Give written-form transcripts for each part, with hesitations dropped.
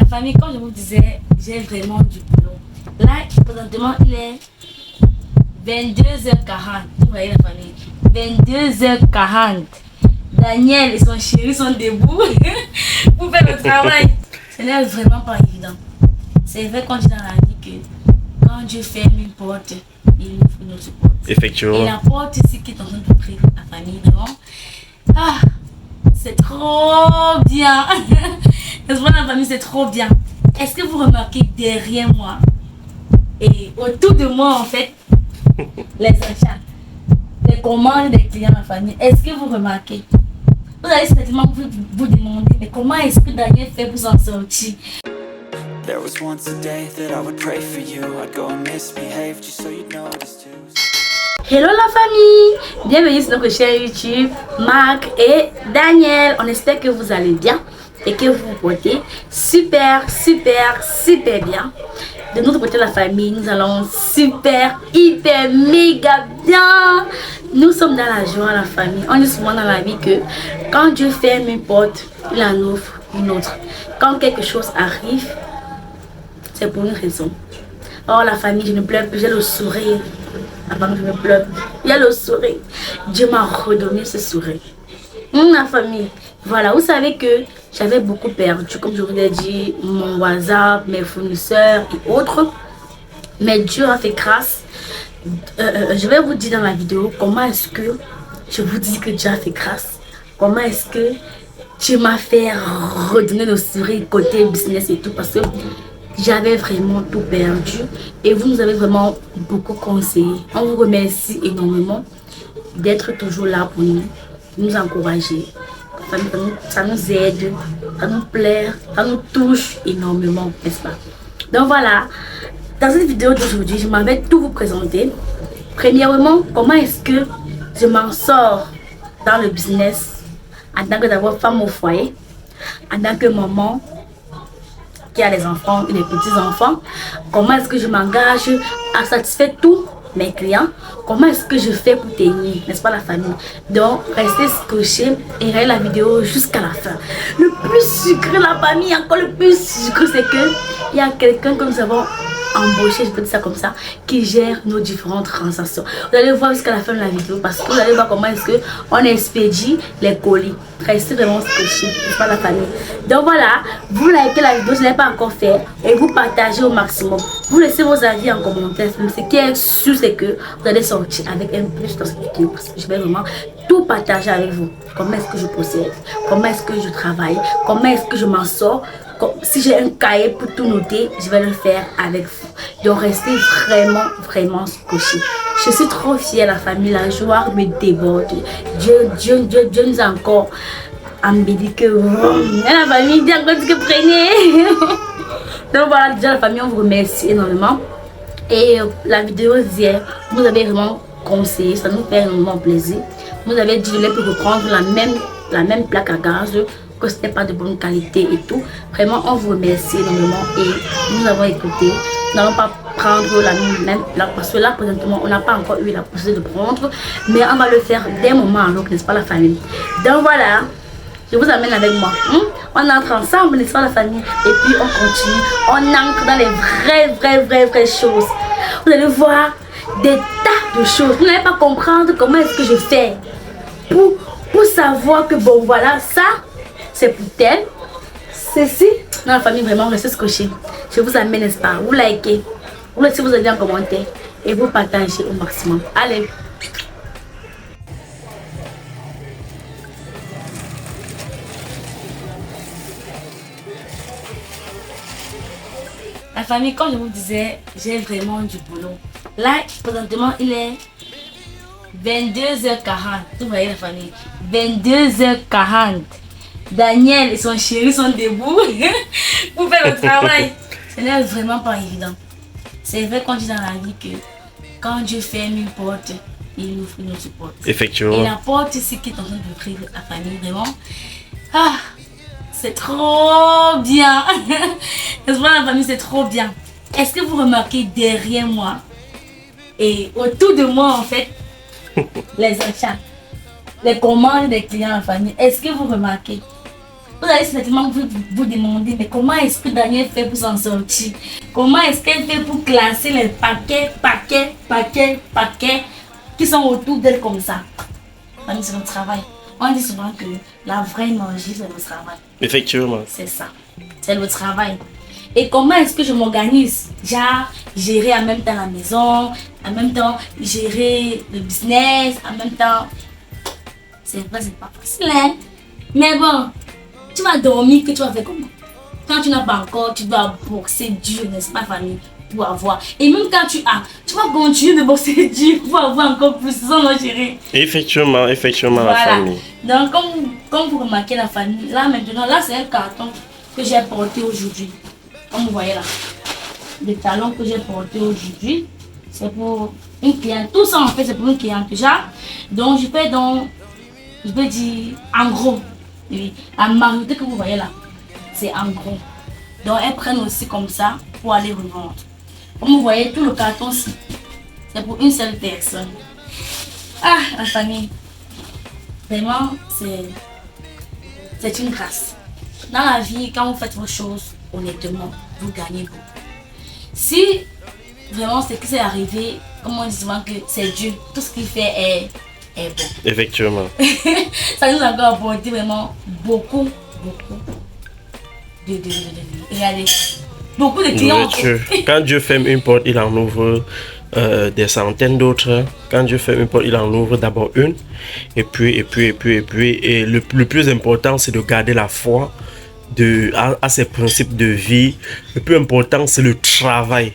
La famille, comme je vous disais, j'ai vraiment du boulot. Là, présentement, il est 22h40. Vous voyez la famille, 22h40. Daniel et son chéri sont debout pour faire le travail. Ce n'est vraiment pas évident. C'est vrai qu'on dit dans la vie que quand Dieu ferme une porte, il ouvre une autre porte. Effectivement. Et la porte ici qui est en train de prier la famille, vraiment. Ah, c'est trop bien. La famille, c'est trop bien. Est-ce que vous remarquez derrière moi et autour de moi, en fait, les achats, les commandes des clients, la famille, est-ce que vous remarquez? Vous allez certainement vous demander, mais comment est-ce que Daniel fait pour s'en sortir? There was once a day that I would pray for you. I'd go and misbehave just so you'd notice too. Hello la famille, bienvenue sur notre chaîne YouTube, Marc et Daniel. On espère que vous allez bien et que vous vous portez super bien. De notre côté la famille, nous allons super, hyper, méga bien. Nous sommes dans la joie la famille. On dit souvent dans la vie que quand Dieu ferme une porte, il en ouvre une autre. Quand quelque chose arrive, c'est pour une raison. Oh la famille, je ne pleure plus, j'ai le sourire. Avant que je ne pleure plus, il y a le sourire. Dieu m'a redonné ce sourire. La famille, voilà, vous savez que j'avais beaucoup perdu, comme je vous l'ai dit, mon WhatsApp, mes fournisseurs et autres. Mais Dieu a fait grâce. Je vais vous dire dans la vidéo comment est-ce que je vous dis que Dieu a fait grâce. Comment est-ce que Dieu m'a fait redonner le sourire côté business et tout, parce que j'avais vraiment tout perdu et vous nous avez vraiment beaucoup conseillé. On vous remercie énormément d'être toujours là pour nous encourager. Ça nous aide, ça nous plaît, ça nous touche énormément, n'est-ce pas? Donc voilà, dans cette vidéo d'aujourd'hui, je m'en vais tout vous présenter. Premièrement, comment est-ce que je m'en sors dans le business en tant que d'abord femme au foyer, en tant que maman qui a les enfants et les petits-enfants. Comment est-ce que je m'engage à satisfaire tous mes clients? Comment est-ce que je fais pour tenir, n'est-ce pas la famille? Donc, restez scotchés et regardez la vidéo jusqu'à la fin. Le plus sucré, la famille, encore le plus sucré, c'est que il y a quelqu'un que nous avons embauché, je peux dire ça comme ça, qui gère nos différentes transactions. Vous allez voir jusqu'à la fin de la vidéo parce que vous allez voir comment est-ce que on expédie les colis. Restez vraiment scotchés, n'est-ce pas la famille? Donc voilà, vous likez la vidéo si ce n'est pas encore fait et vous partagez au maximum. Vous laissez vos avis en commentaire. Ce qui est sûr, c'est que vous allez sortir avec un plus dans cette vidéo parce que je vais vraiment tout partager avec vous. Comment est-ce que je procède? Comment est-ce que je travaille? Comment est-ce que je m'en sors? Si j'ai un cahier pour tout noter, je vais le faire avec vous. Donc restez vraiment scotchés. Je suis trop fière, la famille, la joie me déborde. Dieu nous a encore embelli que la famille, Dieu encore dit que prenez. Donc voilà, déjà la famille, on vous remercie énormément. Et la vidéo d'hier, vous avez vraiment conseillé, ça nous fait énormément plaisir. Vous avez dit de les reprendre la même plaque à gaz, que ce n'était pas de bonne qualité et tout. Vraiment, on vous remercie énormément et nous avons écouté. Nous n'allons pas prendre la même plaque parce que là, présentement, on n'a pas encore eu la possibilité de prendre, mais on va le faire d'un moment à l'autre, n'est-ce pas la famille? Donc voilà, je vous amène avec moi. On entre ensemble, n'est-ce pas la famille? Et puis on continue, on entre dans les vraies choses. Vous allez voir des tas de choses. Vous n'allez pas comprendre comment est-ce que je fais pour savoir que bon voilà, ça c'est pour tel, ceci. Dans la famille, vraiment, restez scotchés. Je vous amène, n'est-ce pas? Vous likez, vous laissez vos avis en commentaire et vous partagez au maximum. Allez! La famille, comme je vous disais, j'ai vraiment du boulot. Là, présentement, il est 22h40. Vous voyez la famille, 22h40. Daniel et son chéri sont debout pour faire le travail. Ce n'est vraiment pas évident. C'est vrai qu'on dit dans la vie que quand Dieu ferme une porte, il ouvre une autre porte. Effectivement. Et la porte ici qui est en train de prier la famille, vraiment. Ah, c'est trop bien. La famille, c'est trop bien. Est-ce que vous remarquez derrière moi et autour de moi, en fait, les achats, les commandes des clients, la famille? Est-ce que vous remarquez? Vous allez certainement vous demander, mais comment est-ce que Daniel fait pour s'en sortir? Comment est-ce qu'elle fait pour classer les paquets qui sont autour d'elle comme ça? C'est le travail. On dit souvent que la vraie énergie, c'est le travail. Effectivement. C'est ça. C'est le travail. Et comment est-ce que je m'organise? Genre, gérer en même temps la maison, en même temps gérer le business, en même temps... C'est vrai, c'est pas facile, hein? Mais bon, tu vas dormir, que tu vas faire comment? Quand tu n'as pas encore, tu dois boxer dur, n'est-ce pas, famille? Pour avoir. Et même quand tu as, tu vas continuer de boxer dur pour avoir encore plus, sans le gérer. Effectivement, Voilà. la famille. Donc, comme vous remarquez la famille, là maintenant, là c'est un carton que j'ai porté aujourd'hui. Comme vous voyez là, les talons que j'ai portés aujourd'hui, c'est pour une cliente. Tout ça en fait, c'est pour une cliente déjà. Donc, je peux dire en gros, oui, la majorité que vous voyez là, c'est en gros. Donc, elles prennent aussi comme ça pour aller revendre. Comme vous voyez, tout le carton, c'est pour une seule personne. Ah, la famille, vraiment, c'est une grâce. Dans la vie, quand vous faites vos choses, honnêtement, vous gagnez beaucoup. Si vraiment ce qui s'est arrivé, comme on dit souvent que c'est Dieu, tout ce qu'il fait est bon. Effectivement. Ça nous a encore apporté vraiment beaucoup de regardez, beaucoup de clients. Quand Dieu ferme une porte, il en ouvre des centaines d'autres. Quand Dieu ferme une porte, il en ouvre d'abord une. Et puis. Et le plus important, c'est de garder la foi à ses principes de vie. Le plus important, c'est le travail.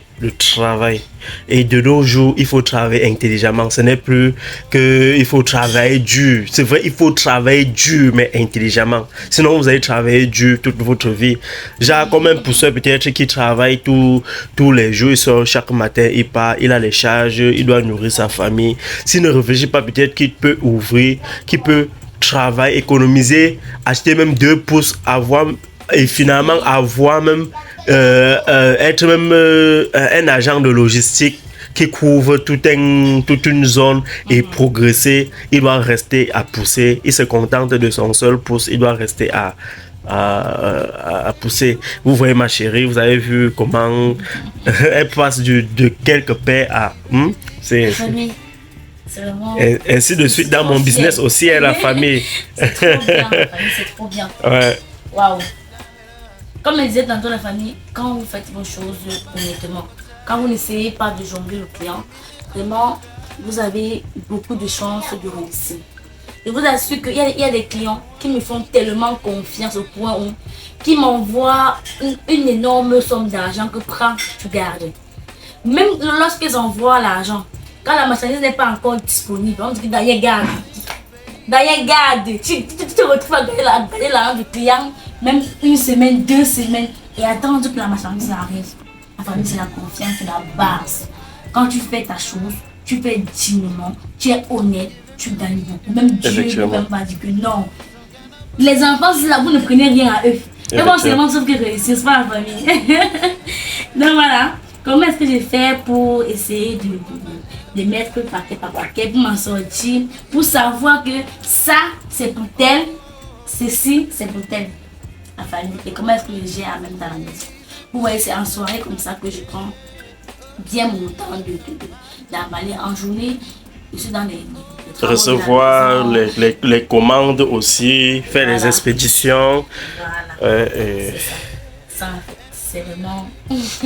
Et de nos jours, il faut travailler intelligemment. Ce n'est plus qu'il faut travailler dur. C'est vrai, il faut travailler dur, mais intelligemment. Sinon, vous allez travailler dur toute votre vie. Genre, comme un pousseur peut-être qui travaille tous les jours, il sort chaque matin, il part, il a les charges, il doit nourrir sa famille. S'il ne réfléchit pas, peut-être qu'il peut ouvrir, qu'il peut travailler, économiser, acheter même 2 pouces, avoir et finalement avoir même être même un agent de logistique qui couvre toute une zone et progresser. Il doit rester à pousser. Il se contente de son seul pouce. Il doit rester à pousser. Vous voyez ma chérie, vous avez vu comment elle passe de quelques paires à... c'est vraiment... Ainsi de suite dans mon business aussi, la famille. C'est trop bien, la famille, c'est trop bien. Ouais. Waouh. Comme je disais tantôt, la famille, quand vous faites vos choses honnêtement, quand vous n'essayez pas de jongler le client, vraiment, vous avez beaucoup de chances de réussir. Je vous assure qu'il y a des clients qui me font tellement confiance au point où qui m'envoient une énorme somme d'argent que prends, tu gardes. Même lorsqu'ils envoient l'argent, quand la marchandise n'est pas encore disponible, on dit que d'ailleurs garde. D'ailleurs garde. Tu te retrouves à garder l'argent du client, même 1 semaine, 2 semaines, et attendre que la marchandise arrive. La famille, c'est la confiance, c'est la base. Quand tu fais ta chose, tu fais dignement, tu es honnête, tu gagnes beaucoup. Même Dieu ne peut pas dire que non. Les enfants, c'est là, vous ne prenez rien à eux. Et bon, c'est vraiment sauf que réussir, c'est pas la famille. Donc voilà, comment est-ce que j'ai fait pour essayer de mettre paquet par paquet, pour m'en sortir, pour savoir que ça, c'est pour tel, ceci, c'est pour tel. La famille. Et comment est-ce que je gère en même temps la maison. Vous voyez, c'est en soirée comme ça que je prends bien mon temps d'avaler en journée. Je suis dans les recevoir les commandes aussi, faire les expéditions. Voilà. Ça, c'est vraiment...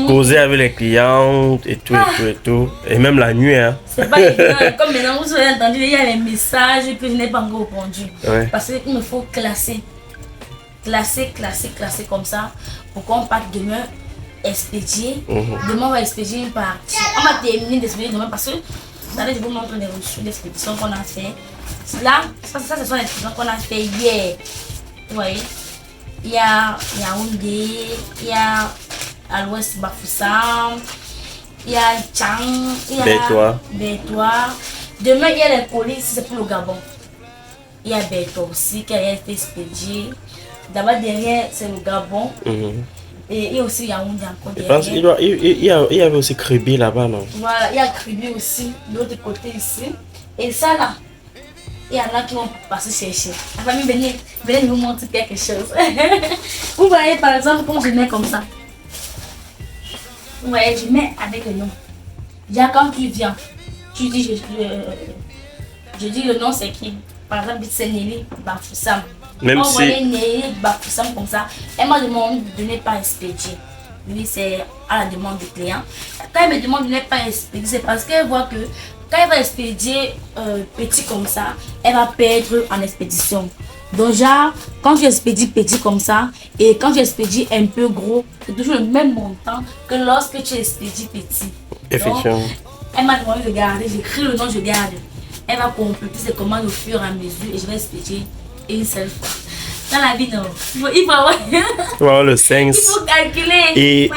Causer avec les clients et tout. Et même la nuit. Hein. C'est pas évident. Comme maintenant, vous avez entendu, il y a les messages que je n'ai pas encore répondu. Ouais. Parce qu'il me faut classer comme ça pour qu'on parte demain expédier. Demain, on va expédier une partie. On va terminer d'expédier demain parce que je vous montre les reçus d'expédition qu'on a fait. Là, ça ce sont les expéditions qu'on a fait hier. Vous voyez, il y a Yaoundé, il y a à l'ouest Bafoussam, il y a Tchang, il y a Bétois. Demain, il y a les colis, c'est pour le Gabon. Il y a Bétois aussi qui a été expédié. D'abord derrière, c'est le Gabon. Et il y a aussi Yaoundé encore derrière. Il y avait aussi Kribi là-bas, non? Voilà, il y a Kribi aussi, de l'autre côté ici. Et ça là, il y en a qui vont passer chercher. La famille, venez vous montrer quelque chose. Vous voyez, par exemple, quand je mets comme ça. Vous voyez, je mets avec le nom. Déjà, quand tu viens, tu dis, je dis le nom, c'est qui? Par exemple, c'est Nelly Bafoussam. Même on si... voyait Nelly Bafoussam comme ça, elle m'a demandé de ne pas expédier. Oui, c'est à la demande du client. Quand elle me demande de ne pas expédier, c'est parce qu'elle voit que quand elle va expédier petit comme ça, elle va perdre en expédition. Donc genre, quand tu expédies petit comme ça et quand tu expédies un peu gros, c'est toujours le même montant que lorsque tu expédies petit. Effectivement. Donc, elle m'a demandé de garder, j'écris le nom, je garde. Elle va compléter ses commandes au fur et à mesure et je vais expédier une seule fois. Dans la vie, non. Il faut avoir, Voilà le sens. il faut calculer.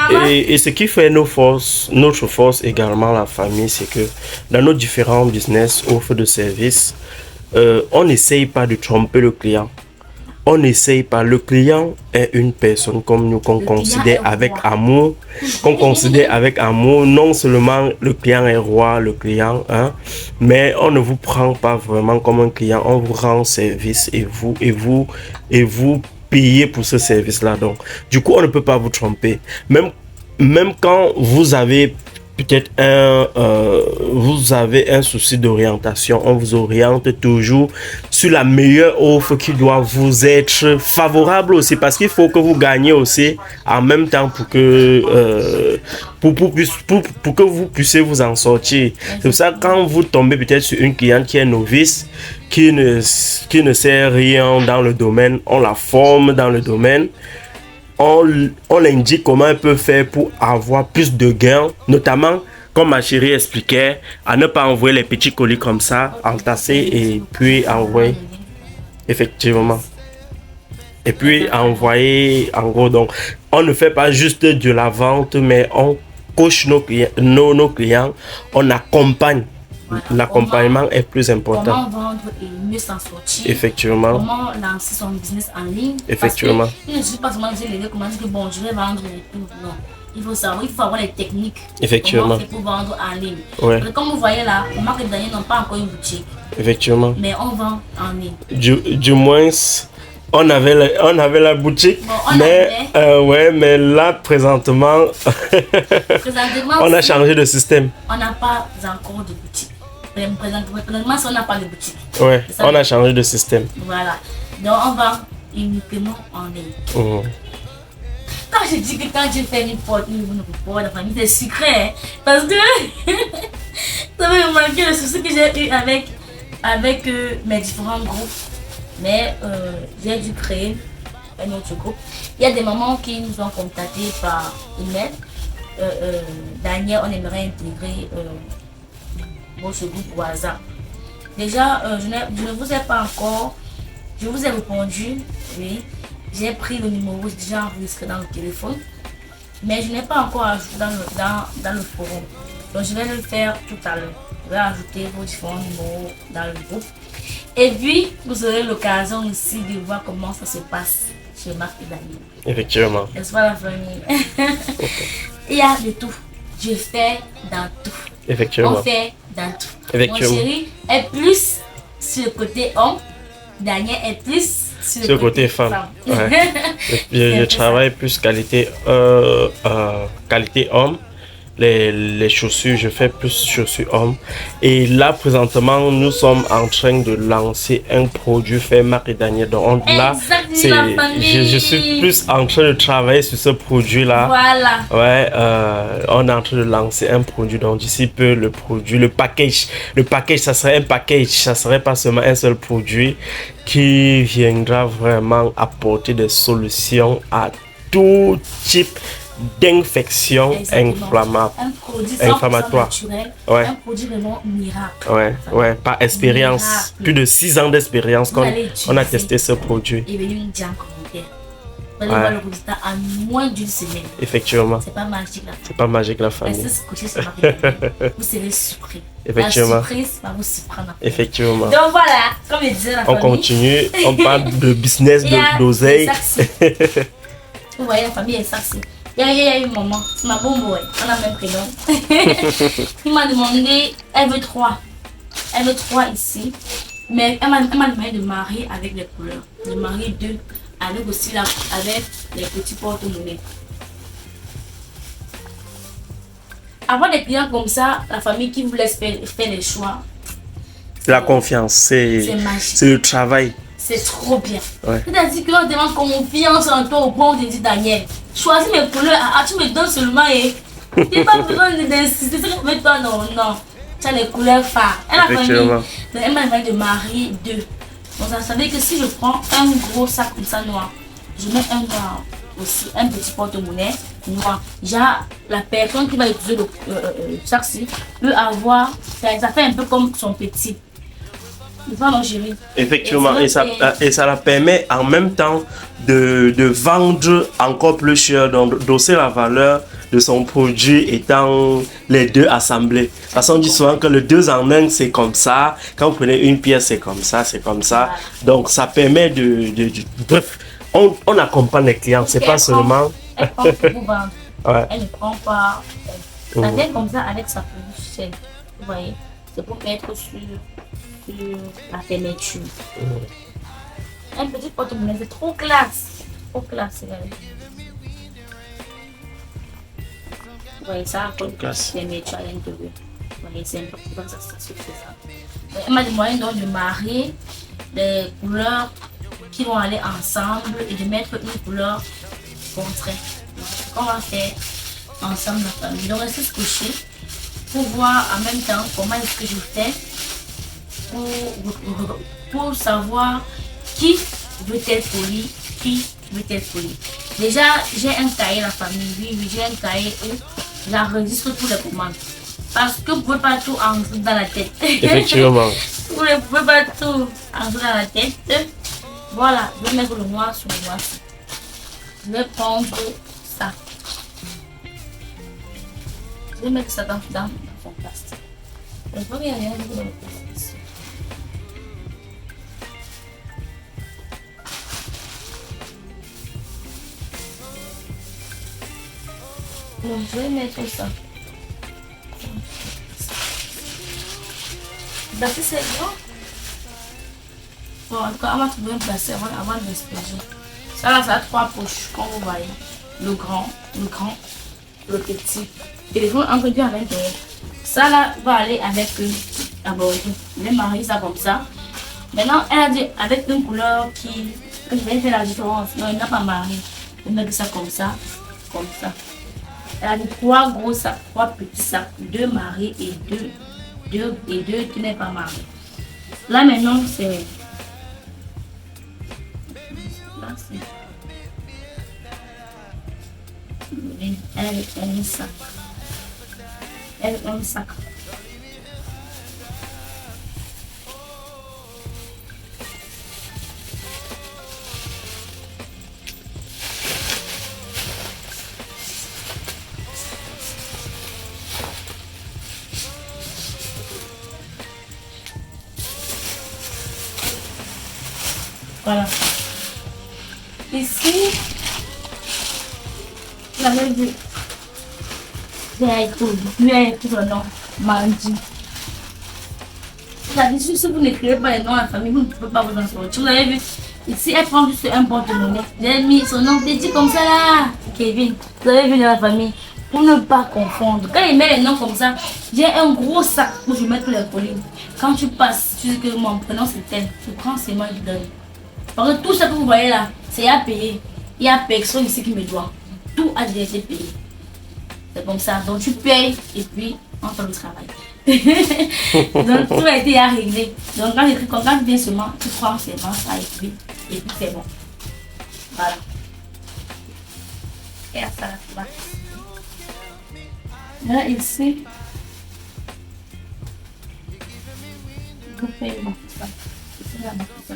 Et ce qui fait notre force également, la famille, c'est que dans nos différents business, offres de services, on n'essaye pas de tromper le client. On n'essaye pas. Le client est une personne comme nous qu'on considère avec amour. Qu'on considère avec amour. Non seulement le client est roi, le client, hein, mais on ne vous prend pas vraiment comme un client. On vous rend service et vous payez pour ce service-là. Donc, du coup, on ne peut pas vous tromper. Même quand vous avez peut-être vous avez un souci d'orientation, on vous oriente toujours sur la meilleure offre qui doit vous être favorable aussi, parce qu'il faut que vous gagnez aussi en même temps pour que pour que vous puissiez vous en sortir. C'est pour ça quand vous tombez peut-être sur une cliente qui est novice, qui ne sait rien dans le domaine, on la forme dans le domaine. On l'indique comment elle peut faire pour avoir plus de gains, notamment comme ma chérie expliquait, à ne pas envoyer les petits colis comme ça, entasser et puis envoyer. Effectivement. Et puis envoyer en gros. Donc, on ne fait pas juste de la vente, mais on coach nos clients, on accompagne. Voilà. L'accompagnement est plus important. Comment vendre et mieux s'en sortir. Effectivement. Comment lancer son business en ligne. Effectivement. Parce que il ne suffit pas seulement de dire comment dire que bon, je vais vendre et tout. Non. Il faut savoir, il faut avoir les techniques. Effectivement. Comment faire pour vendre en ligne. Ouais. Comme vous voyez là, Marc et Daniel n'ont pas encore une boutique. Effectivement. Mais on vend en ligne. Du moins, on avait la boutique, Bon, on mais là présentement, on a changé de système. On n'a pas encore de boutique. Présentement, on n'a pas de boutique. Ouais, on a changé de système. Voilà. Donc on vend uniquement en ligne. Quand je dis que quand je fais une porte, la famille, c'est secret. Hein, parce que ça va me manquer le souci que j'ai eu avec mes différents groupes. Mais j'ai dû créer un autre groupe. Il y a des mamans qui nous ont contactés par email. Daniel, on aimerait intégrer votre groupe au hasard. Déjà, je ne vous ai pas encore. Je vous ai répondu, oui. J'ai pris le numéro, j'ai déjà enregistré dans le téléphone. Mais je n'ai pas encore ajouté dans le forum. Donc je vais le faire tout à l'heure. Je vais ajouter vos différents numéros dans le groupe. Et puis, vous aurez l'occasion aussi de voir comment ça se passe chez Marc et Daniel. Effectivement. N'est-ce pas la famille? Il y a de tout. Je fais dans tout. Effectivement. On fait dans tout. Effectivement. Mon chéri est plus sur le côté homme. Daniel est plus sur le côté femme. Ouais. je travaille plus qualité homme. Les chaussures, je fais plus chaussures hommes. Et là, présentement, nous sommes en train de lancer un produit fait Marc et Daniel. Donc là, je suis plus en train de travailler sur ce produit-là. Voilà. Ouais, on est en train de lancer un produit. Donc d'ici peu, le produit, le package, ça serait un package. Ça serait pas seulement un seul produit qui viendra vraiment apporter des solutions à tout type d'infection inflammatoire. Un produit naturel, ouais. Un produit vraiment miracle. Ouais, par expérience. Miracle. Plus de 6 ans d'expérience qu'on a testé ce produit. Et venez nous dire en commentaire. Vous allez voir le résultat en moins d'une semaine. Effectivement. C'est pas magique la famille. C'est pas magique la famille. Vous serez surpris. Effectivement. La surprise va vous surprendre. Effectivement. Donc voilà, comme je disais la famille. On continue, on parle de business, d'oseille. Vous voyez, la famille est sexy. Il y a eu un moment, c'est ma bombe, ouais. On a le même prénom. Il m'a demandé, elle veut 3. Elle veut 3 ici. Mais elle m'a demandé de marier avec les couleurs. De marier deux, avec aussi avec les petits porte-monnaies. Avoir des clients comme ça, la famille qui vous laisse faire les choix. La confiance, c'est le travail. C'est trop bien. Ouais. C'est-à-dire qu'on demande confiance en toi au point où on te dit Daniel, choisis mes couleurs, tu me donnes seulement et tu n'as pas besoin d'insister. Mais toi, non. Tu as les couleurs phares. Elle m'a demandé de marier deux. Donc ça veut dire que si je prends un gros sac comme ça noir, je mets un noir aussi, un petit porte-monnaie noir. Déjà, la personne qui va utiliser le sac-ci peut avoir, ça fait un peu comme son petit. Effectivement, et ça la permet en même temps de vendre encore plus cher, d'hausser la valeur de son produit étant les deux assemblés. Parce qu'on dit souvent que le 2 en 1 c'est comme ça, quand vous prenez une pièce c'est comme ça, donc ça permet bref, on accompagne les clients, c'est pas seulement... Elle prend pour vous vendre, ouais. Elle ne prend pas, ça vient comme ça avec sa peluche chaîne, vous voyez, c'est pour mettre sur la fermeture. Un petit porte-monnaie, c'est trop classe. Regardez. Vous voyez ça, comme fermeture à l'intérieur. Vous voyez, c'est un peu comme ça, c'est ça. Elle m'a demandé donc de marier les couleurs qui vont aller ensemble et de mettre une couleur contraire. On va faire ensemble la famille. Donc restez scotché pour voir en même temps comment est-ce que je fais pour savoir qui veut être poli, qui veut être poli. Déjà, j'ai un cahier la famille, oui, j'ai un cahier où j'enregistre tous les commandes. Parce que vous ne pouvez pas tout enregistrer dans la tête. Effectivement. Vous ne pouvez pas tout enregistrer dans la tête. Voilà, je vais mettre le noir sur le noir. Je vais prendre ça. Je vais mettre ça dans son plastique. Je vois qu'il n'y a rien dans le plastique. Donc, je vais mettre ça. Bah, si c'est grand. Bon, en tout cas, on va trouver un placé avant de l'exploser. Ça là, ça a 3 poches, comme vous voyez. Le grand, le petit. Et les gens engrenés à l'intérieur. Ça là va aller avec d'abord, je vais marier ça comme ça. Maintenant, elle a dit avec une couleur qui je vais faire la différence. Non, il n'a pas marié. Je vais mettre ça comme ça, comme ça. Elle a dit 3 gros sacs, 3 petits sacs, 2 mariés et 2 qui n'est pas marié. Là maintenant c'est un sac. Un sac. Voilà. Ici, vous avez vu, j'ai écrit le nom, Mandy. C'est-à-dire, si vous n'écrivez pas le nom à la famille, vous ne pouvez pas vous en sortir. Vous avez vu, ici, elle prend juste un porte-monnaie. J'ai mis son nom petit comme ça là, Kevin. Vous avez vu dans la famille, pour ne pas confondre. Quand il met les noms comme ça, j'ai un gros sac où je mets tous les colis. Quand tu passes, tu dis que mon prénom c'est tel, tu prends ces mains et tu donnes. Parce que tout ce que vous voyez là, c'est à payer. Il n'y a personne ici qui me doit. Tout a déjà été payé. C'est comme ça. Donc tu payes et puis on fait le travail. Donc tout a été à régler. Donc quand tu viens seulement, tu prends seulement ça et puis c'est bon. Voilà. Et à ça là, là ici, vous payez ça. Ici là, ça.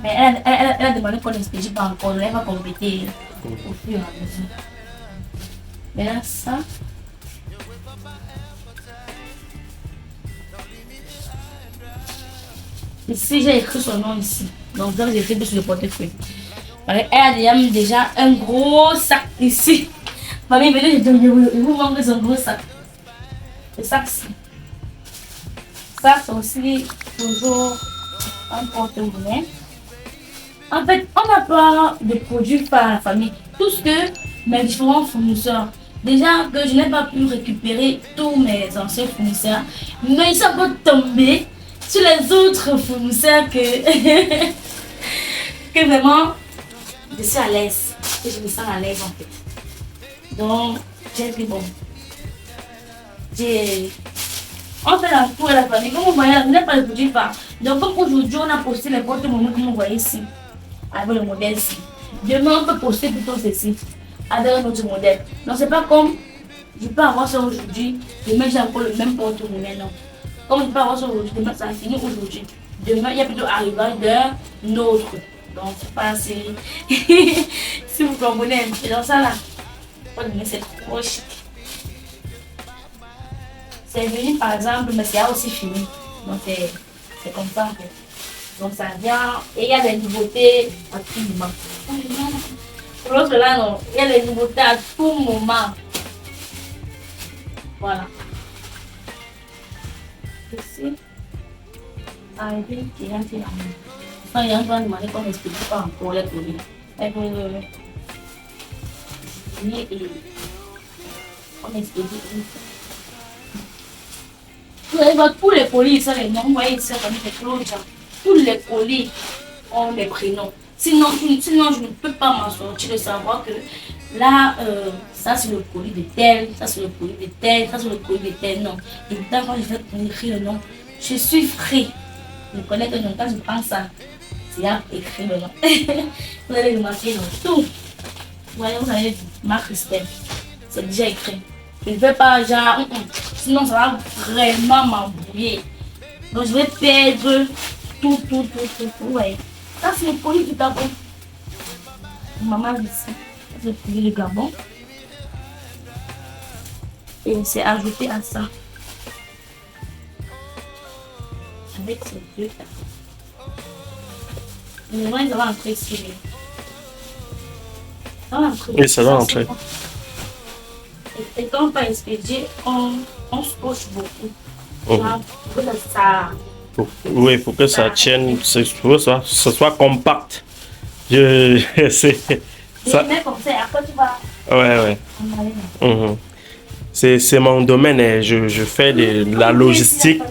Mais elle a demandé qu'on n'expédie pas encore, elle va compléter au fur et à mesure. Mais là, ça. Ici, j'ai écrit son nom ici. Donc, j'ai écrit sur le portefeuille. Elle a déjà un gros sac ici. Famille, venez, je vous montre son gros sac. Le sac-ci. Ça, c'est aussi toujours un porte-monnaie. En fait, on n'a pas de produits par la famille. Tout ce que mes différents fournisseurs, déjà que je n'ai pas pu récupérer tous mes anciens fournisseurs, mais ils sont un peu tombés sur les autres fournisseurs que, que vraiment je suis à l'aise. Et je me sens à l'aise en fait. Donc, j'ai dit bon. On fait la tour de la famille. Comme vous voyez, je n'ai pas de produits phares. Donc, comme aujourd'hui, on a posté les porte-monnaies comme vous voyez ici, avec le modèle ici. Demain, on peut poster plutôt ceci, avec un autre modèle. Donc, c'est pas comme je peux avoir ça aujourd'hui, demain j'ai encore le même porte-monnaie. Non. Comme je peux avoir ça aujourd'hui, demain ça finit aujourd'hui. Demain, il y a plutôt arrivage d'un autre. Donc, c'est pas assez. Si vous comprenez un peu dans ça là, c'est trop chic. C'est venu par exemple, mais c'est aussi fini. Donc c'est comme ça en fait. Donc ça vient et il y a des nouveautés à tout moment. Pour l'autre là, non, il y a des nouveautés à tout moment. Voilà. Ici, arrivé qui rentre là. Quand il y a un grand demander qu'on n'explique pas encore les produits. Et on explique. Tous les colis, ça les noms, vous voyez ça comme des cloches. Tous les colis ont des prénoms. Sinon, je ne peux pas m'en sortir de savoir que là, ça c'est le colis de tel, ça c'est le colis de tel, ça c'est le colis de tel. Non. Et pourtant, quand je vais écrire le nom, je suis free. Je connais que non, quand je prends ça, c'est à écrire le nom. Vous allez remarquer dans tout. Vous voyez, vous avez Marc Christelle. C'est déjà écrit. Je ne fais pas genre, sinon ça va vraiment m'embrouiller. Donc je vais perdre tout. Ouais. Ça c'est le colis du Gabon. Maman ici. C'est le colis du Gabon. Et c'est ajouté à ça. Avec ces deux là. Mais moi, ça va entrer ici. Ça va entrer. Oui, ça va entrer. Et quand on va expédier, on se couche beaucoup. Pour que ça... Oui, pour que ça tienne, pour que ce soit compact. C'est ça. Comme ça, après tu vas... Ouais. C'est mon domaine, je fais de la logistique.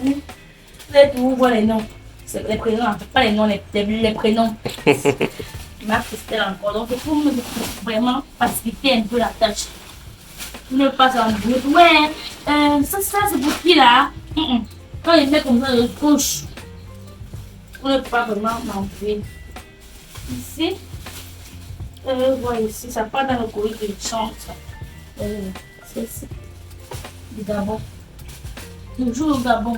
Vous voyez les noms, c'est les prénoms, pas les noms, les prénoms. Marc Christelle encore, donc il faut vraiment faciliter un peu la tâche. Ne pas s'embrouiller. Ouais, ça c'est pour qui là? Quand il met comme ça, je couche. Pour ne pas vraiment m'embrouiller. Ici, voilà ici, ça part dans le courrier de chante. C'est ici. Du Gabon. Toujours au Gabon.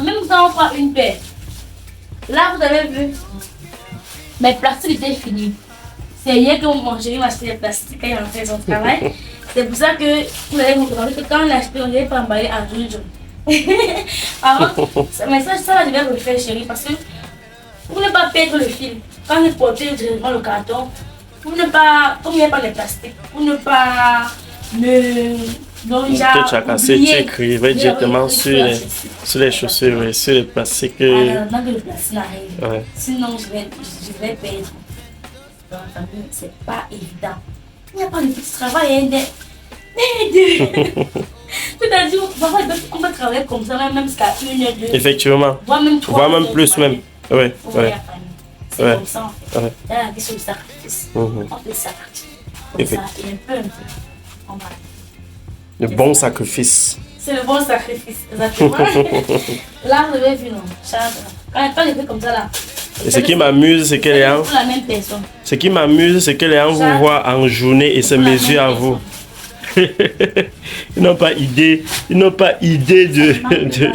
Même quand on prend une paire. Là, vous avez vu, mes plastiques étaient finis. C'est hier que mon chéri m'a acheté des plastiques quand il a fait son travail. C'est pour ça que vous allez vous demander que quand on l'a acheté, on n'avait pas emballé en jaune. Alors, mais ça, je vais le faire, chérie, parce que pour ne pas perdre le fil, quand vous portez directement le carton, pour ne pas, comme il n'y a pas de plastique, pour ne pas donc, tu as cassé, tu écrivais directement sur les chaussures, sur les plastiques. Dans le plastique arrive. Ouais. Sinon, je vais perdre. Dans la famille, c'est pas évident. Il n'y a pas de petit travail. C'est-à-dire, on va travailler comme ça, même jusqu'à 1 2. Effectivement. Voire même 3. Voire même plus, même. Ouais. C'est comme ça, en fait. Là, la question du sacrifice. On fait sacrifice. Comme ça, et un peu. On va. Le bon sacrifice. C'est le bon sacrifice, exactement. Là, vous avez vu, non? Quand je fais comme ça, là. Et ce qui m'amuse, c'est que les gens. La même personne. Ce qui m'amuse, c'est que les gens vous voient en journée et se mesurent à vous. Ils n'ont pas idée. Ils n'ont pas idée de.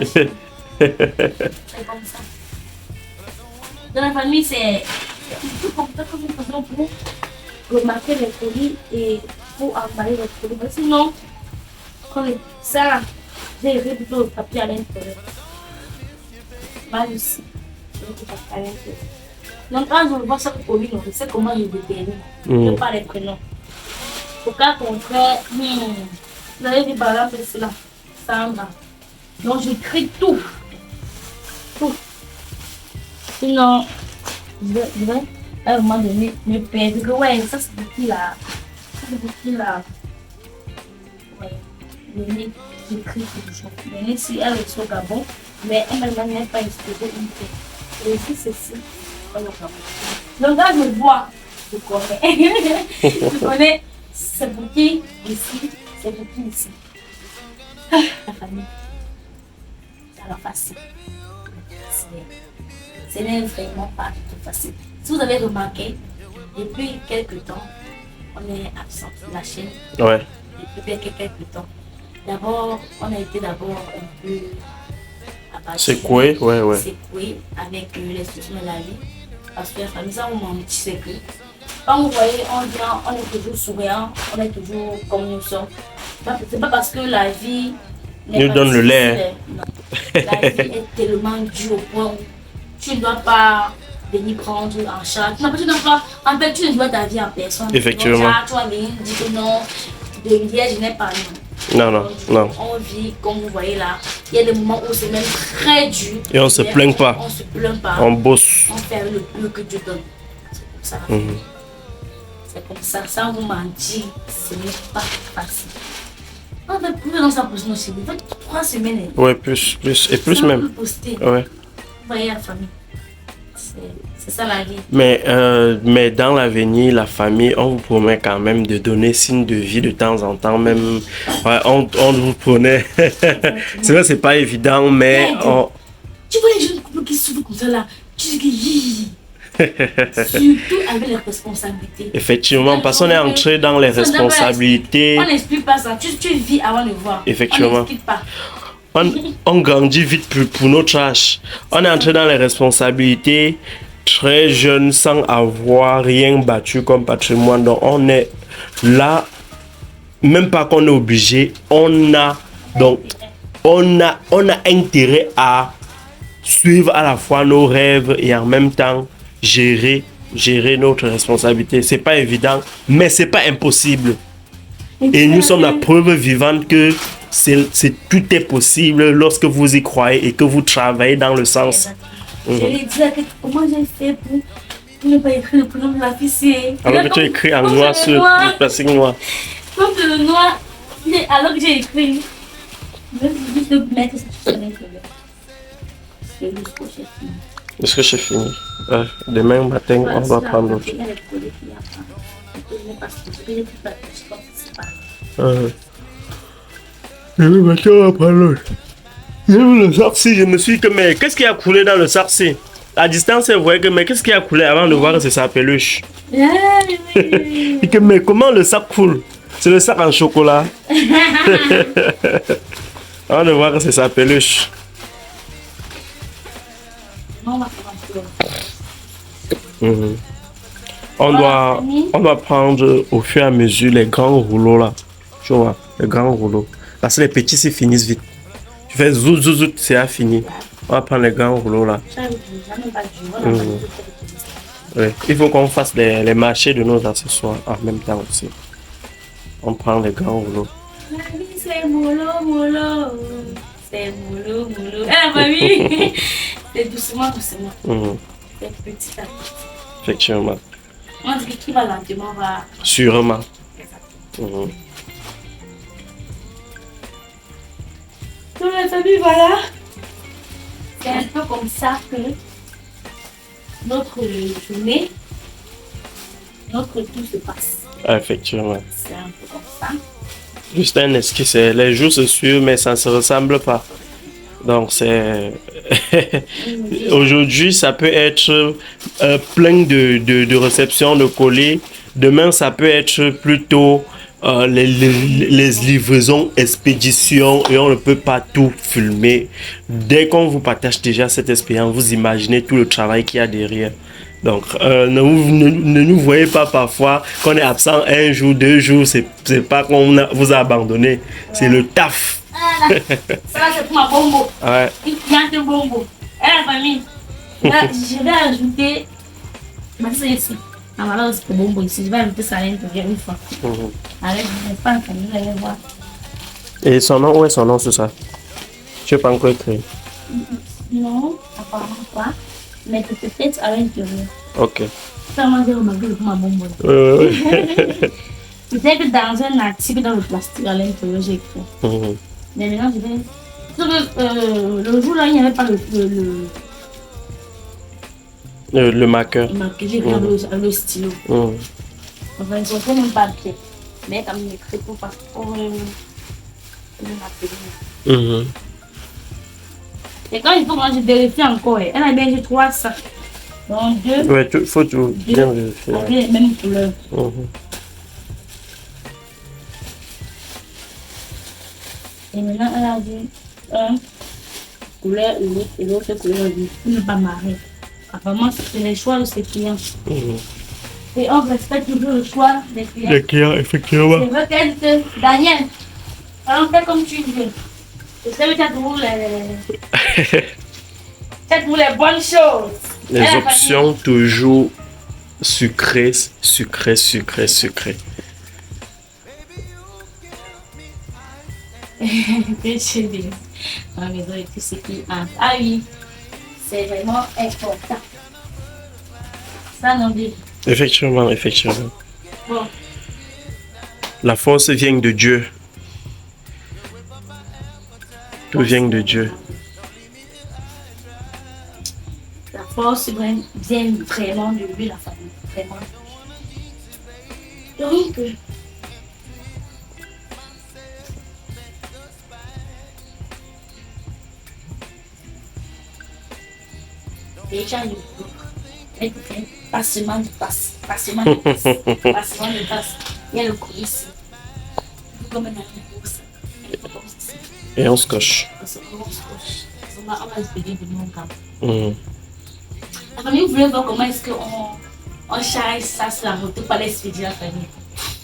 C'est comme ça. Dans la famille, c'est tout comme ça comme une façon pour remarquer les produits et pour emballer les produits. Mais sinon, comme ça, j'ai plutôt le papier à l'intérieur. Mal ici. Donc quand je vois chaque produit, je sais comment je détermine. Je ne sais pas les prénoms. Au cas contraire, vous avez dit par exemple cela, Sandra. Donc j'écris tout. Tout. Sinon, je vais à un moment donné me perdre. Que ouais, ça c'est pour qui là? Ça c'est pour qui là? Ouais, Léné, j'écris toujours. Léné, si elle est au Gabon, mais elle n'a pas inspiré une tête. Et ici, c'est si, elle est au Gabon. Donc là, je vois, je connais. Je connais, c'est pour qui ici, c'est pour qui ici. Ah, la famille, c'est alors facile. Ce n'est vraiment pas du tout facile. Si vous avez remarqué, depuis quelques temps, on est absent sur la chaîne. Ouais. Depuis quelques temps. D'abord, on a été d'abord un peu abattu. Secoué, ouais. Secoué avec les situations de la vie. Parce que la famille, ça, on m'en dit, c'est que quand vous voyez, on vient, on est toujours souriant, on est toujours comme nous sommes. C'est pas parce que la vie nous donne le lait. Non. La vie est tellement dure au point où tu ne dois pas venir prendre en charge. Non, tu ne dois pas. En fait, tu ne dois ta vie en personne. Effectivement. Donc, tu vas venir dire que non, de hier, je n'ai pas non. On vit, comme vous voyez là, il y a des moments où c'est même très dur. Et on se plaint pas. On se plaint pas. On bosse. On fait le peu que Dieu donne. C'est comme ça. C'est comme ça. Sans vous mentir, ce n'est pas facile. On va prouver dans sa position aussi. Il fait 3 semaines. Ouais, plus. Et plus même. Ouais. Vous voyez la famille. C'est ça la vie. Mais dans l'avenir, la famille, on vous promet quand même de donner signe de vie de temps en temps. Même, ouais, on vous promet. C'est vrai, c'est pas évident, mais... Tu vois les jeunes couples qui souffrent comme ça là. Tu dis que... Surtout avec les responsabilités. Effectivement, parce qu'on est entré dans les responsabilités. On n'explique pas ça. Tu vis avant de voir. Effectivement. On n'explique pas. On grandit vite pour notre âge. On est entré dans les responsabilités très jeune sans avoir rien battu comme patrimoine. Donc on est là, même pas qu'on est obligé, on a intérêt à suivre à la fois nos rêves et en même temps gérer notre responsabilité. C'est pas évident, mais c'est pas impossible. Et nous sommes la preuve vivante que tout est possible lorsque vous y croyez et que vous travaillez dans le sens. Je lui disais comment j'ai fait pour ne pas écrire le prénom de la fille. Alors que tu as écrit en noir sur le plastique noir. Comme le noir, alors que j'ai écrit. Je vais juste le mettre sur le Est-ce que j'ai fini? Demain matin, on va prendre l'autre. Demain matin, on va prendre l'autre. Le sarci, je me suis dit que mais qu'est-ce qui a coulé dans le sarci? À distance, elle voyait que mais qu'est-ce qui a coulé avant de voir que c'est sa peluche? Et que mais comment le sac coule? C'est le sac en chocolat. Avant de voir que c'est sa peluche. On doit prendre au fur et à mesure les grands rouleaux là. Tu vois, les grands rouleaux. Parce que les petits s'y finissent vite. Tu fais zout, c'est fini. On va prendre les grands rouleaux là. Ouais. Il faut qu'on fasse les marchés de nos accessoires en même temps aussi. On prend les grands rouleaux. C'est mollo. C'est mollo. Ah, mamie. C'est doucement. C'est petit à petit. Effectivement. On dit qu'il va lentement, va. Sûrement. Dans la famille, voilà. C'est un peu comme ça que notre journée, notre tout se passe. Effectivement. C'est un peu comme ça. Juste un esquisse. Les jours se suivent, mais ça ne se ressemble pas. Donc, c'est... Aujourd'hui, ça peut être plein de réceptions, de colis. Demain, ça peut être plutôt les livraisons, expéditions, et on ne peut pas tout filmer. Dès qu'on vous partage déjà cette expérience, vous imaginez tout le travail qu'il y a derrière. Donc, ne nous voyez pas parfois qu'on est absent 1 jour, 2 jours. C'est pas qu'on vous a abandonné. C'est le taf. Ça, c'est pour ma bombo. Ouais. Il y a un bombo. La famille. Là, je vais ajouter. C'est ici. Alors, c'est pour bombo ici. Je vais ajouter ça à l'intérieur une fois. Allez, je ne vais pas en famille, vous allez voir. Et son nom, où est son nom, c'est ça? Tu n'as pas encore écrit? Non, apparemment pas. Mais peut-être à l'intérieur. Ok. Ça m'a remarqué pour ma bonbonne. Peut-être que dans un article dans le plastique à l'intérieur, j'ai écrit. Mais maintenant, je vais. Le jour là, il n'y avait pas le marqueur. le marqueur. J'ai pris le stylo. Enfin, ils ont fait même papier. Mais comme il écrit pour pas. Pour le marquer. Et quand il faut que je vérifie encore, elle a bien dit 300. Donc 2. Ouais, il faut tout bien vérifier. Avec les mêmes couleurs. Et maintenant, elle a dit un couleur et l'autre couleur pour ne pas marrer. Apparemment, c'est les choix de ses clients. Et on respecte toujours le choix des clients. Les clients, effectivement. Je veux qu'elle te. Daniel, on fait comme tu veux. Je sais que tu as toujours les bonnes choses. Les options toujours sucrées, sucrées, sucrées, sucrées. Je dis, dans la maison et tout ce qui entre. Ah oui, c'est vraiment important. Ça, non, dit. Effectivement, effectivement. Bon. La force vient de Dieu. Tout vient de Dieu. La force vient vraiment de lui, la famille. Vraiment. Donc, déjà, pas seulement du passe. Pas seulement du passe. Pas seulement du passe. Il y a le coup ici. Comme un bourse. Et on se coche. On va expliquer de mon cas. La famille voulait voir comment est-ce qu'on charge ça sur la moto pour aller expédier la famille.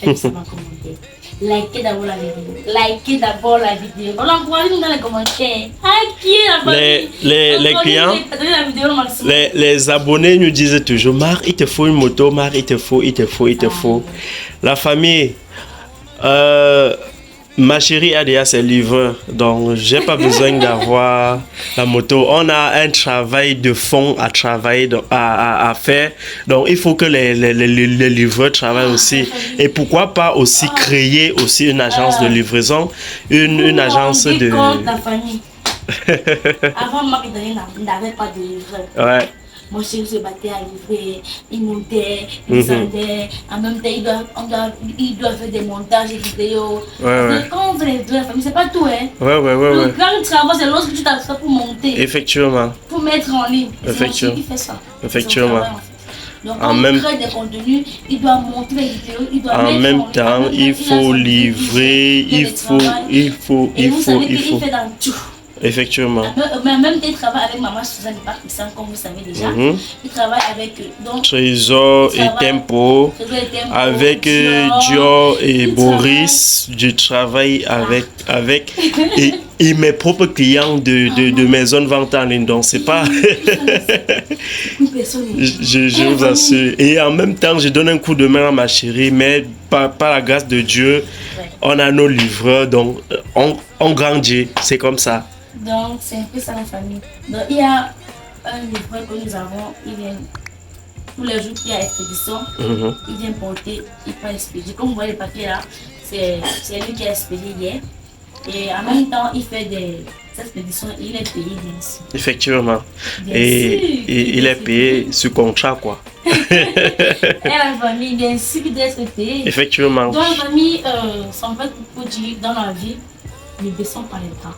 Elle ça m'a commenté. Likez d'abord la vidéo. Likez d'abord la vidéo. On encourage-nous dans les commentaires. Likez la famille. Les clients, les abonnés nous disent toujours, Marc, il te faut une moto, Marc, il te faut. La famille, ma chérie a déjà ses livreurs, donc j'ai pas besoin d'avoir la moto. On a un travail de fond à travailler, à faire, donc il faut que les livreurs travaillent aussi. Et pourquoi pas aussi créer aussi une agence de livraison, une agence de... La famille. Avant, moi, il n'avait pas de livreur. Ouais. Mon chéri se battait à livrer, il montait, il descendait. En même temps, il doit faire des montages vidéo. Quand on fait les deux, la famille, c'est pas tout, hein. Le grand travail, c'est lorsque tu t'assois pour monter. Effectivement. Pour mettre en ligne. Effectivement. Il fait ça. Effectivement. Donc, quand on crée des contenus, il doit monter les vidéos, il doit en même temps, il faut livrer, il faut. Et vous savez qu'il fait dans tout. Effectivement. Mais même il travaille avec Maman Suzanne Parkinson, comme vous savez déjà. Il travaille avec Trésor et Tempo. Avec Dior et Boris. Je travaille avec et mes propres clients de maison de vente en ligne. Donc, c'est pas. je vous assure. Et en même temps, je donne un coup de main à ma chérie, mais par la grâce de Dieu, on a nos livreurs. Donc, on grandit. C'est comme ça. Donc, c'est un peu ça la famille. Donc, il y a un livreur que nous avons, il vient tous les jours qu'il y a expédition, il vient porter, il peut expédier. Comme vous voyez les papiers là, c'est lui qui a expédié hier. Et en même temps, il fait des expéditions, il est payé bien sûr. Effectivement. Et il est payé sur contrat, quoi. Et la famille, bien sûr, il doit être payé. Effectivement. Donc, la famille, en fait, pour dire, dans la vie, ne descend pas les bras.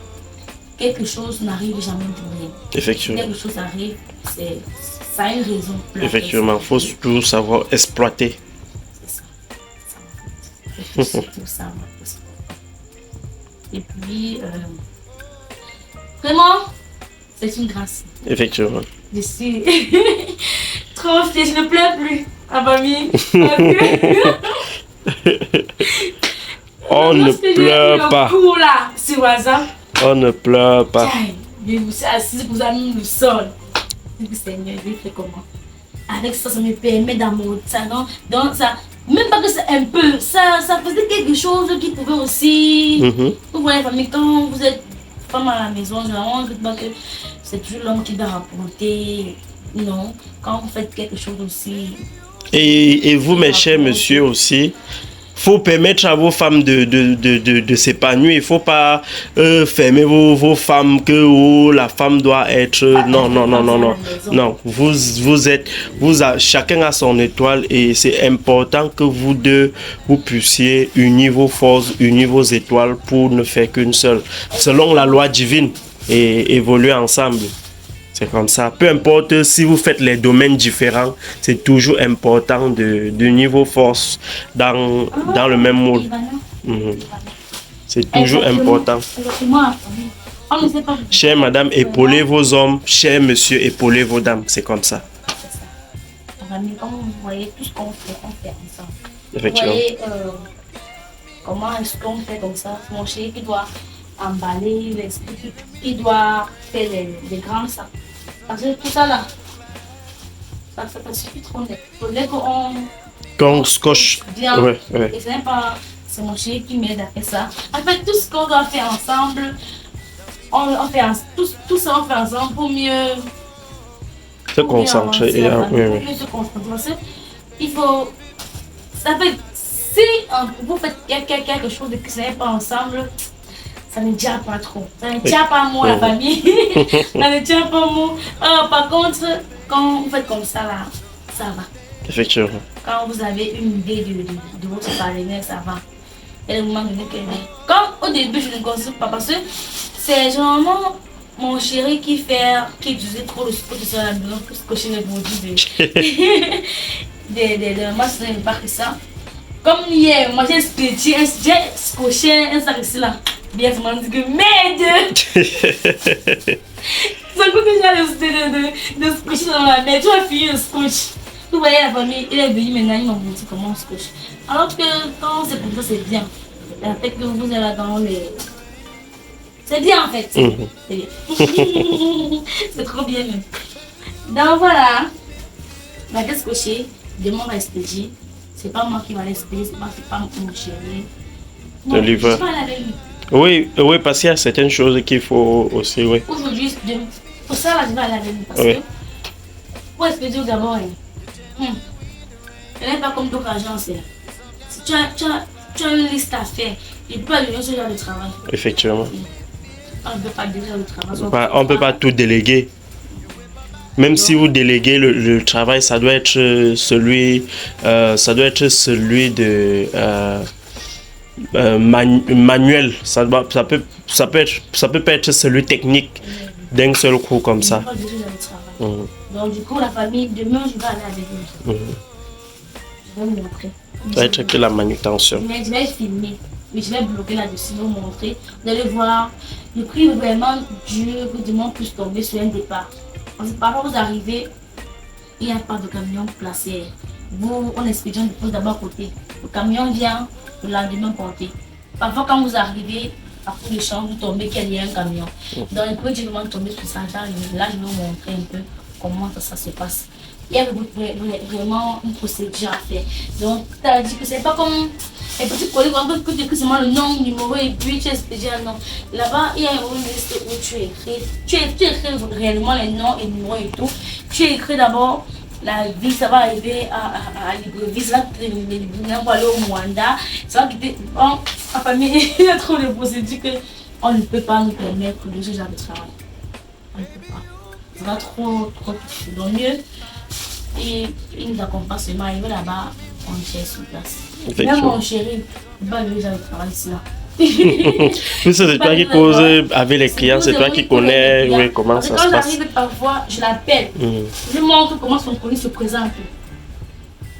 Quelque chose n'arrive jamais pour rien. Effectivement. Quelque chose arrive, ça a une raison. Effectivement, il faut toujours savoir exploiter. C'est ça. C'est tout ça. Et puis, vraiment, c'est une grâce. Effectivement. Je suis trop fière, je ne pleure plus à mamie. On ne pleure pas. Là, sur WhatsApp. On ne pleure pas. Je vous suis assise, vous avez mis le sol. Seigneur, je fais comment? Avec ça, ça me permet d'amour. Donc, ça, même pas que c'est un peu, ça faisait quelque chose qui pouvait aussi. Vous voyez, famille, quand vous êtes femme à la maison, généralement, que c'est toujours l'homme qui doit rapporter non, quand vous faites quelque chose aussi... Et vous, mes chers messieurs aussi, faut permettre à vos femmes de s'épanouir. Il ne faut pas fermer vos femmes que oh, la femme doit être... Non, non, non, non, non. Non, chacun a son étoile et c'est important que vous deux, vous puissiez unir vos forces, unir vos étoiles pour ne faire qu'une seule. Selon la loi divine et évoluer ensemble. C'est comme ça. Peu importe si vous faites les domaines différents, c'est toujours important d'unir vos forces dans le même moule. C'est toujours important. Chère madame, épaulez vos hommes. Cher monsieur, épaulez vos dames. C'est comme ça. Comme vous voyez, tout ce qu'on fait ensemble. Effectivement. Vous voyez comment est-ce qu'on fait comme ça? Mon chéri qui doit emballer l'esprit, qui doit faire les grands sacs. Parce que tout ça là, ça suffit trop net. Il faudrait qu'on scotche bien. Ouais. Et ce n'est pas, c'est mon chéri qui m'aide à faire ça. En fait, tout ce qu'on doit faire ensemble, on fait tout ça, on fait ensemble pour mieux se concentrer. Il faut. Ça fait. Si vous faites quelque chose et que ce n'est pas ensemble, ça ne tient pas trop. Ça ne tient pas moi, la famille. Ça ne tient pas moi. Par contre, quand vous faites comme ça, là, ça va. Effectivement. Quand vous avez une idée de votre partenaire, ça va. Et le moment donné que... Quand au début, je ne consulte pas parce que c'est généralement mon chéri qui utilisait trop le scotch sur la maison pour scotcher les produits de moi, ce n'est pas que ça. Comme hier, moi j'ai scotché un sac ici là. Bien, je m'en dis que merde! Ça coûte déjà de scotcher dans la mer. Tu vas finir le scotch. Vous voyez la famille, il est venu maintenant, il m'a montré comment on scotche. Alors que quand c'est comme ça, c'est bien. La tête que vous êtes là dans les... C'est bien en fait. C'est bien. C'est trop bien même. Donc voilà. La tête scotchée, demande à SPJ. C'est pas moi qui va l'expliquer, c'est pas mon chéri. Le livreur. Oui, parce qu'il y a certaines choses qu'il faut aussi, oui. Aujourd'hui, pour ça, là, je vais aller avec lui parce que pour expédier d'abord, elle n'est pas comme d'autres agences. Si tu as une liste à faire, il peut pas donner ce genre de travail. Effectivement. On ne peut pas donner le travail. On ne peut pas tout déléguer. Même si vous déléguez le travail, ça doit être celui de manuel. Ça peut pas être celui technique d'un seul coup comme ça. Donc du coup, la famille, demain, je vais aller avec lui. Je vais vous montrer. Ça va être que la manutention. Je vais filmer. Mais je vais bloquer là-dessus, vous montrer. Vous allez voir, le prix est vraiment dur, vous demandez plus tomber sur un départ. Parce que parfois vous arrivez, il n'y a pas de camion placé. Vous, on expédie, on dépose d'abord à côté. Le camion vient, le lendemain porté. Parfois quand vous arrivez, à coup de champ, vous tombez qu'il y a un camion. Donc il peut directement tomber sur ça. Là, je vais vous montrer un peu comment ça se passe. Il y a vraiment une procédure à faire. Donc, tu as dit que c'est pas comme les petits collègues, on peut que seulement le nom, le numéro et puis tu expédies un nom. Là-bas, il y a une liste où tu écris. Tu écris réellement les noms et les numéros et tout. Tu écris d'abord la vie, ça va arriver à Libreville, ça va aller au Rwanda. Ça va quitter. Bon, la famille, il y a trop de procédures qu'on ne peut pas nous permettre de ce genre de travail. On ne peut pas. Ça va trop toucher. Donc, mieux. Et il nous accompagne seulement, il va là-bas, on cherche sur place. Même mon chéri, il va lui faire travail ici là. C'est toi qui cause avec les clients, c'est toi qui connais comment ça se passe. Quand j'arrive parfois, je l'appelle, je lui montre comment son colis se présente.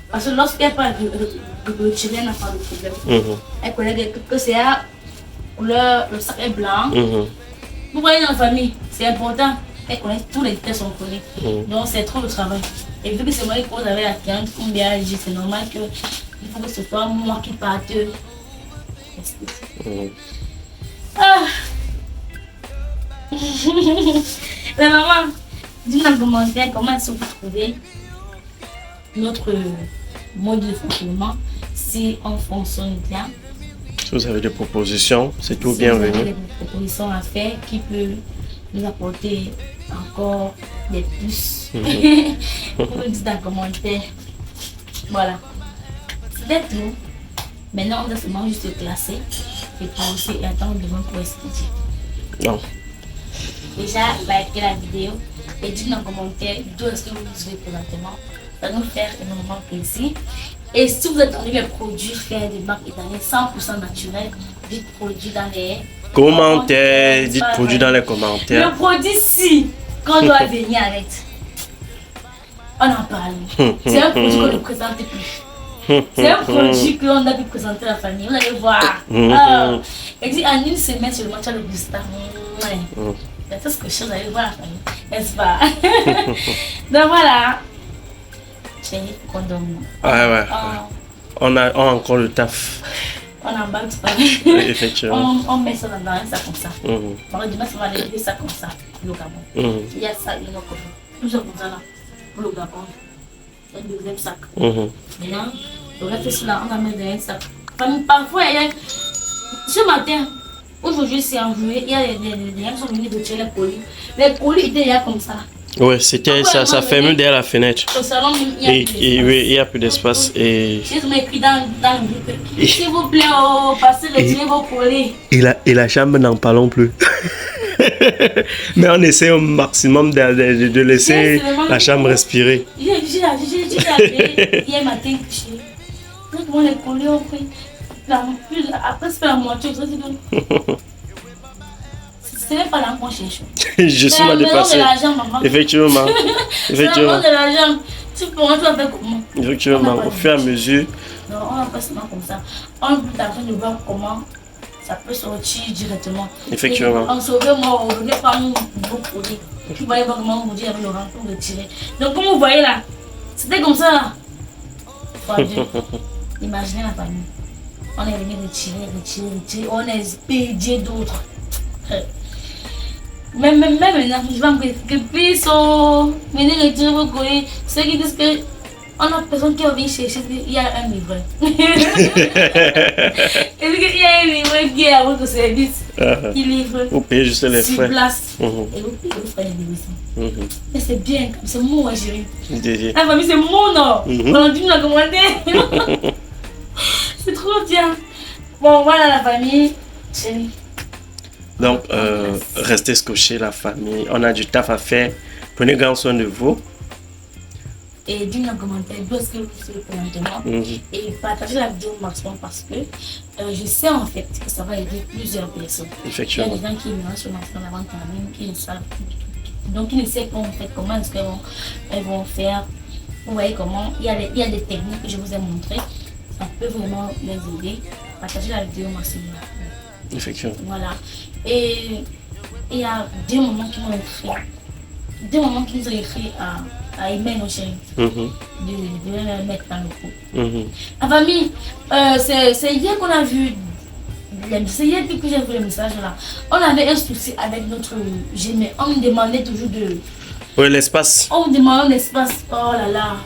Parce que lorsqu'elle parle de retirer, elle n'a pas de problème. Elle connaît que c'est à couleur, le sac est blanc. Vous voyez dans la famille, c'est important. Elle connaît tous les détails sont collés. Donc c'est trop de travail. Et vu que c'est moi qui cause avec la cliente, c'est normal qu'il faut que ce soit moi qui parte. La maman, dis-nous dans le commentaire comment est-ce que vous trouvez notre mode de fonctionnement, si on fonctionne bien. Si vous avez des propositions, c'est tout bienvenu. Si vous avez des propositions à faire qui peuvent nous apporter encore des plus. Vous me dites dans les commentaires. Voilà. C'était tout. Maintenant, on doit seulement juste se classer et penser et attendre demain pour expliquer. Non. Déjà, likez la vidéo et dites dans les commentaires d'où est-ce que vous nous suivez présentement. Ça va nous faire énormément plaisir. Et si vous attendez les produits faits de marque italienne 100% naturels, dites produits dans les Commentaires, dites produits dans les commentaires. Le produit, si, qu'on doit venir avec, on en parle. C'est un produit qu'on ne présente plus. C'est un produit qu'on a pu présenter à la famille. Vous allez voir. Et dit en une semaine seulement, tu as le gustat. C'est tout ce que je vous allez voir la famille. N'est-ce pas? Donc voilà. Chérie, qu'on dorme. Ouais. On a encore le taf. On emballe tout ça. Effectivement. On met ça dans un sac comme ça. Demain, ça va aller deux sacs comme ça. Le Gabon. Il y a ça, il y a comme ça. Tout ça comme ça là. Pour le Gabon. Un deuxième sac. Maintenant, le reste là, on va mettre dans un sac. Parfois, il y a. Ce matin, aujourd'hui, c'est en juillet, il y a des gens qui sont venus de tirer les colis. Les colis étaient là comme ça. Ouais, c'était ça ferme derrière la fenêtre. Au salon, il y a plus d'espace. Et je m'écris dans le bouquet. S'il vous plaît, passez retirer vos colis. Et la chambre, n'en parlons plus. Mais on essaie au maximum de laisser la chambre respirer. J'ai appelé hier matin. Comment les colis ont pris. Après, c'est la moitié. Ce n'est pas là qu'on cherche. Je suis mal dépassé. Effectivement. C'est la maison de l'argent. Tu vas faire comment? Effectivement, au fur et à mesure. Non, on va pas seulement comme ça. On a plus d'argent de voir comment ça peut sortir directement. Effectivement. On saurait moi, on ne pas nous beaucoup. Vous voyez comment vous dites avec le rang pour retirer. Donc, comme vous voyez là, c'était comme ça. Imaginez la famille. On est venu retirer. On a expédié d'autres. Même maintenant, je vais me dire que puis venez retirer vos colis. Ceux qui disent que on a personne qui a envie de chercher, il y a un livreur. Il y a un livreur qui est à votre service. Qui livre. Vous payez juste les frais. Sur place. Et vous payez les frais de livraison. Mais c'est bien, c'est mon chérie. La famille, c'est mon nom. On dit nous la commander. C'est trop bien. Bon, voilà la famille. Chérie. Donc, restez scotchés, la famille. On a du taf à faire. Prenez grand soin de vous. Et dites-nous en commentaire d'où est-ce que vous suivez présentement. Et partagez la vidéo au maximum parce que je sais en fait que ça va aider plusieurs personnes. Effectivement. Il y a des gens qui me sur la vente en ligne, qui ne savent donc ils ne savent pas en fait comment est-ce qu'elles vont faire. Vous voyez comment il y a des techniques que je vous ai montrées. Ça peut vraiment les aider. Partagez la vidéo au maximum. Effectivement. Voilà. Et il y a deux moments qui m'ont écrit. Deux moments qui nous ont écrit à email nos chéris. De les mettre dans le coup. La famille, c'est hier qu'on a vu. C'est hier que j'ai vu le message là. On avait un souci avec notre Gmail. On me demandait toujours de. Oui, l'espace. On me demandait l'espace. Oh là là.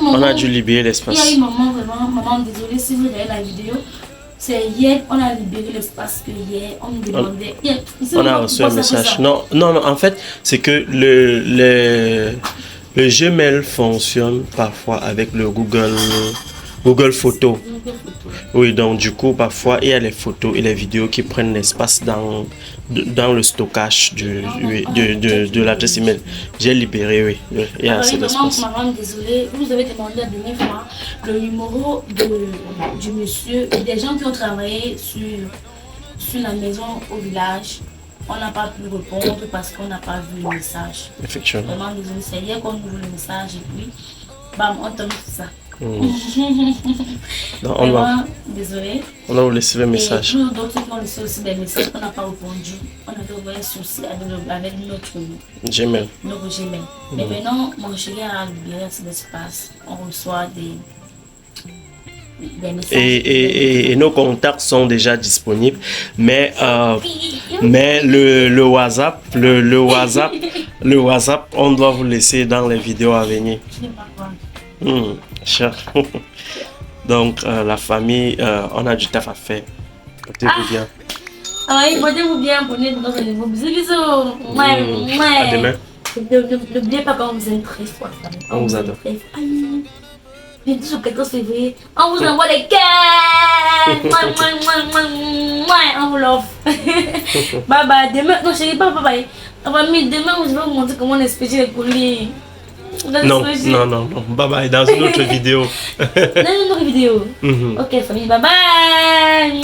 On a dû libérer l'espace. Il y a eu un moment vraiment, maman, désolée si vous avez la vidéo. C'est hier qu'on a libéré l'espace que hier on me demandait. On a reçu un message. Non, en fait, c'est que le Gmail fonctionne parfois avec le Google Photos. Oui, donc du coup, parfois, il y a les photos et les vidéos qui prennent l'espace dans le stockage de l'adresse email. J'ai libéré, oui. Il y a assez d'espace. Maman, désolée, vous avez demandé la dernière fois le numéro du monsieur et des gens qui ont travaillé sur la maison au village. On n'a pas pu répondre parce qu'on n'a pas vu le message. Effectivement. Vraiment désolé, c'est hier qu'on ouvre le message et puis, bam, on tombe sur ça. Donc, désolé. On va vous laisser le message. Et d'autres qui ont laissé aussi des messages qu'on n'a pas répondu. On avait ouvert un souci avec notre Gmail. Mais maintenant, mon chéri a libéré cet espace. On reçoit des messages. Et nos contacts sont déjà disponibles. Mais le WhatsApp, le WhatsApp, on doit vous laisser dans les vidéos à venir. Je n'ai pas quoi. Cher. Donc la famille, on a du taf à faire. Portez-vous bien. Oui, portez-vous bien, prenez de nos bisous. À demain. N'oubliez pas qu'on vous aime très fort, famille. On vous adore. Bientôt sur le 14 février, on vous envoie des cœurs. On vous love. Bye bye. Demain, non chérie, pas bye bye. Demain, je vais vous montrer comment on expédie les colis. Non. Bye bye, dans une autre vidéo. Dans une autre vidéo. Ok, famille, bye bye.